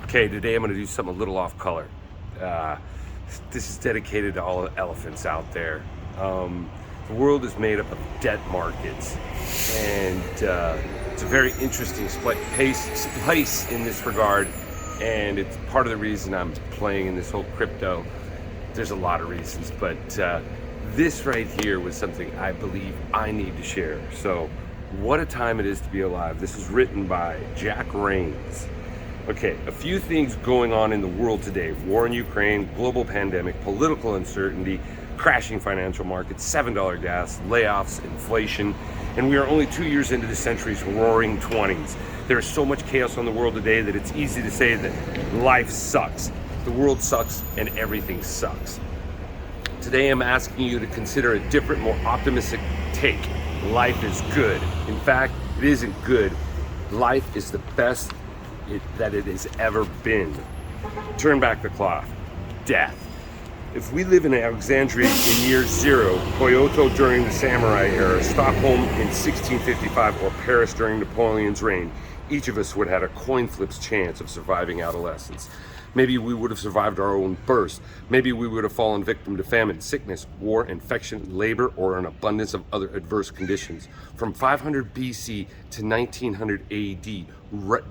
Okay, today I'm going to do something a little off color. Uh, this is dedicated to all the elephants out there. The world is made up of debt markets, and it's a very interesting place in this regard, and it's part of the reason I'm playing in this whole crypto. There's a lot of reasons, but this right here was something I believe I need to share. So, what a time it is to be alive. This is written by Jack Rains. Okay, a few things going on in the world today. War in Ukraine, global pandemic, political uncertainty, crashing financial markets, $7 gas, layoffs, inflation, and we are only 2 years into the century's roaring 20s. There is so much chaos on the world today that it's easy to say that life sucks. The world sucks and everything sucks. Today I'm asking you to consider a different, more optimistic take. Life is good. In fact, it isn't good. Life is the best that it has ever been. Turn back the clock. Death. If we live in Alexandria in year zero, Kyoto during the samurai era, Stockholm in 1655, or Paris during Napoleon's reign, each of us would have had a coin flip's chance of surviving adolescence. Maybe we would have survived our own birth. Maybe we would have fallen victim to famine, sickness, war, infection, labor, or an abundance of other adverse conditions. From 500 BC to 1900 AD,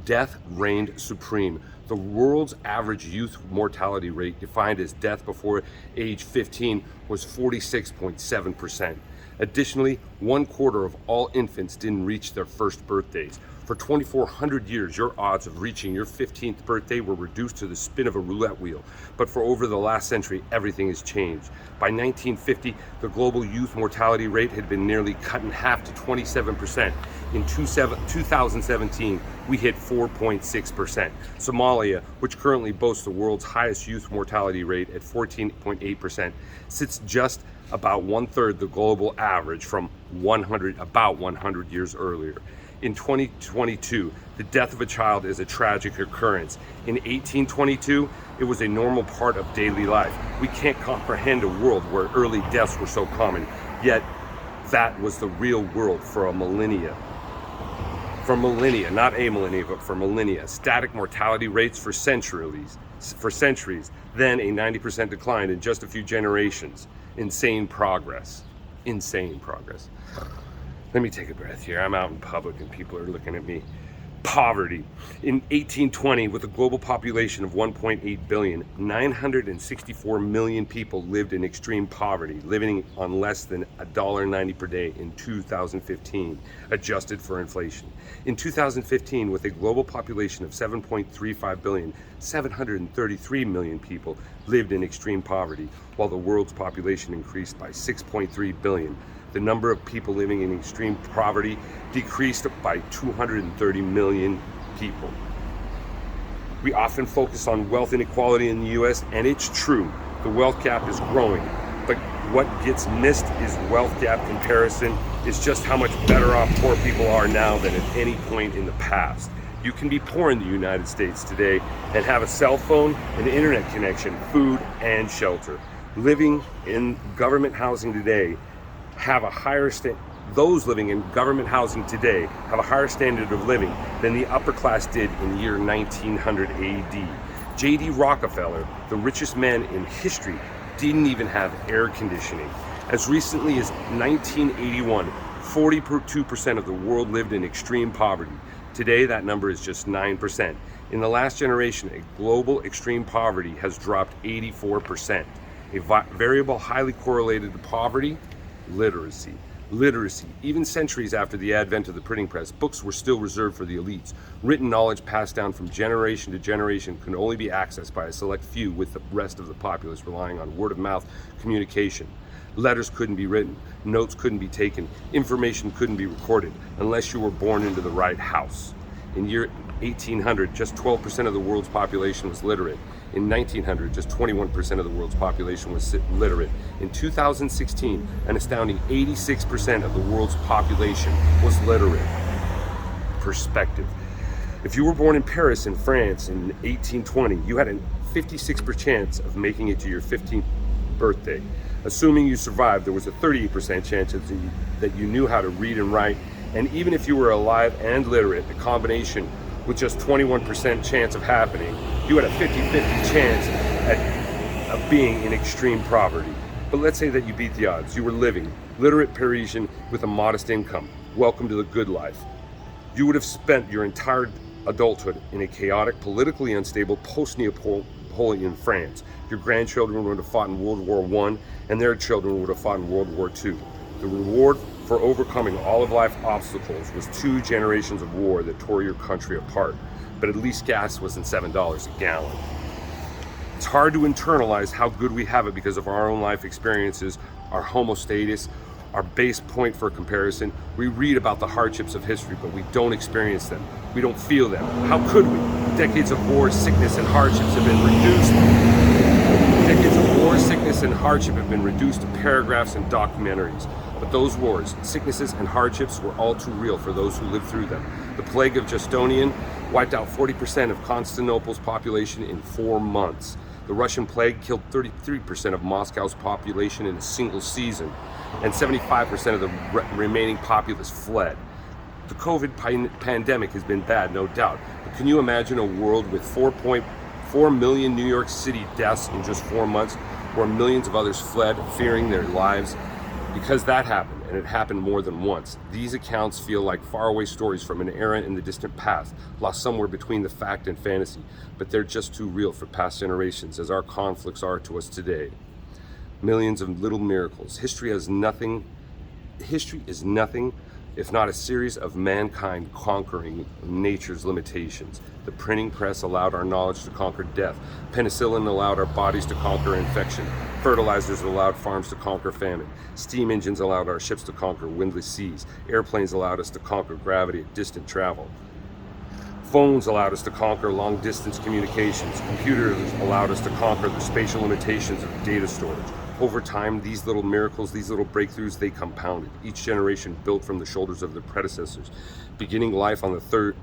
death reigned supreme. The world's average youth mortality rate, defined as death before age 15, was 46.7%. Additionally, 1/4 of all infants didn't reach their first birthdays. For 2,400 years, your odds of reaching your 15th birthday were reduced to the spin of a roulette wheel. But for over the last century, everything has changed. By 1950, the global youth mortality rate had been nearly cut in half to 27%. In 2017, we hit 4.6%. Somalia, which currently boasts the world's highest youth mortality rate at 14.8%, sits just about 1/3 the global average from about 100 years earlier. In 2022, the death of a child is a tragic occurrence. In 1822, it was a normal part of daily life. We can't comprehend a world where early deaths were so common, yet that was the real world for a millennia. For millennia, not a millennia, but for millennia. Static mortality rates for centuries, then a 90% decline in just a few generations. Insane progress. Let me take a breath here. I'm out in public and people are looking at me. Poverty. In 1820, with a global population of 1.8 billion, 964 million people lived in extreme poverty, living on less than $1.90 per day in 2015, adjusted for inflation. In 2015, with a global population of 7.35 billion, 733 million people lived in extreme poverty, while the world's population increased by 6.3 billion. The number of people living in extreme poverty decreased by 230 million people. We often focus on wealth inequality in the US, and it's true. The wealth gap is growing. But what gets missed is wealth gap comparison is just how much better off poor people are now than at any point in the past. You can be poor in the United States today and have a cell phone, an internet connection, food, and shelter. Living in government housing today those living in government housing today have a higher standard of living than the upper class did in the year 1900 AD. J.D. Rockefeller, the richest man in history, didn't even have air conditioning. As recently as 1981, 42% of the world lived in extreme poverty. Today, that number is just 9%. In the last generation, a global extreme poverty has dropped 84%. A variable highly correlated to poverty: literacy. Even centuries after the advent of the printing press, books were still reserved for the elites. Written knowledge passed down from generation to generation could only be accessed by a select few, with the rest of the populace relying on word-of-mouth communication. Letters couldn't be written, notes couldn't be taken, information couldn't be recorded unless you were born into the right house. In year 1800, just 12% of the world's population was literate. In 1900, just 21% of the world's population was literate. In 2016, an astounding 86% of the world's population was literate. Perspective. If you were born in Paris in France in 1820, you had a 56% chance of making it to your 15th birthday. Assuming you survived, there was a 38% chance that you knew how to read and write. And even if you were alive and literate, the combination with just 21% chance of happening, you had a 50-50 chance of being in extreme poverty. But let's say that you beat the odds. You were living, literate Parisian with a modest income. Welcome to the good life. You would have spent your entire adulthood in a chaotic, politically unstable, post-Napoleon France. Your grandchildren would have fought in World War I, and their children would have fought in World War II. The reward for overcoming all of life's obstacles was 2 generations of war that tore your country apart. But at least gas wasn't $7 a gallon. It's hard to internalize how good we have it because of our own life experiences, our homostatus, our base point for comparison. We read about the hardships of history, but we don't experience them. We don't feel them. How could we? Decades of war, sickness, and hardships have been reduced. Decades of war, sickness, and hardship have been reduced to paragraphs and documentaries. But those wars, sicknesses, and hardships were all too real for those who lived through them. The plague of Justinian wiped out 40% of Constantinople's population in 4 months. The Russian plague killed 33% of Moscow's population in a single season, and 75% of the remaining populace fled. The COVID pandemic has been bad, no doubt, but can you imagine a world with 4.4 million New York City deaths in just 4 months, where millions of others fled, fearing their lives? Because that happened, and it happened more than once. These accounts feel like faraway stories from an era in the distant past, lost somewhere between the fact and fantasy, but they're just too real for past generations, as our conflicts are to us today. Millions of little miracles. History is nothing if not a series of mankind conquering nature's limitations. The printing press allowed our knowledge to conquer death. Penicillin allowed our bodies to conquer infection. Fertilizers allowed farms to conquer famine. Steam engines allowed our ships to conquer windless seas. Airplanes allowed us to conquer gravity at distant travel. Phones allowed us to conquer long-distance communications. Computers allowed us to conquer the spatial limitations of data storage. Over time, these little miracles, these little breakthroughs, they compounded. Each generation built from the shoulders of their predecessors, beginning life on third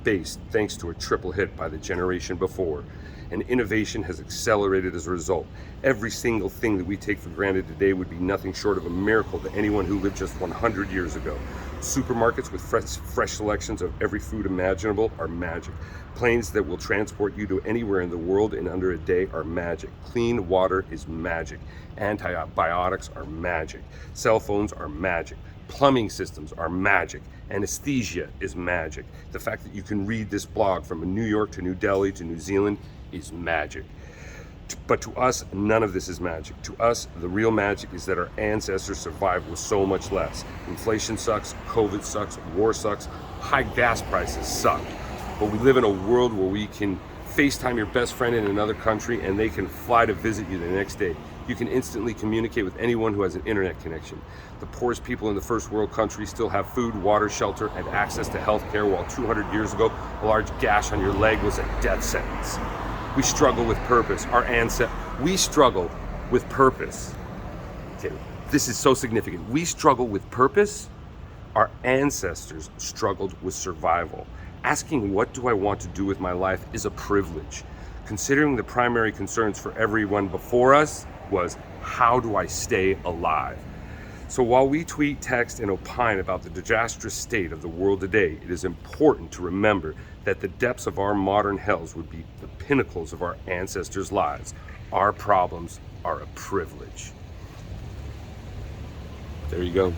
base thanks to a triple hit by the generation before. And innovation has accelerated as a result. Every single thing that we take for granted today would be nothing short of a miracle to anyone who lived just 100 years ago. Supermarkets with fresh selections of every food imaginable are magic. Planes that will transport you to anywhere in the world in under a day are magic. Clean water is magic. Antibiotics are magic. Cell phones are magic. Plumbing systems are magic. Anesthesia is magic. The fact that you can read this blog from New York to New Delhi to New Zealand is magic. But to us, none of this is magic. To us, the real magic is that our ancestors survived with so much less. Inflation sucks, COVID sucks, war sucks, high gas prices suck. But we live in a world where we can FaceTime your best friend in another country and they can fly to visit you the next day. You can instantly communicate with anyone who has an internet connection. The poorest people in the first world countries still have food, water, shelter, and access to health care, while 200 years ago, a large gash on your leg was a death sentence. We struggle with purpose. We struggle with purpose. Okay, this is so significant. We struggle with purpose. Our ancestors struggled with survival. Asking what do I want to do with my life is a privilege. Considering the primary concerns for everyone before us was, how do I stay alive? So while we tweet, text, and opine about the disastrous state of the world today, it is important to remember that the depths of our modern hells would be the pinnacles of our ancestors' lives. Our problems are a privilege. There you go.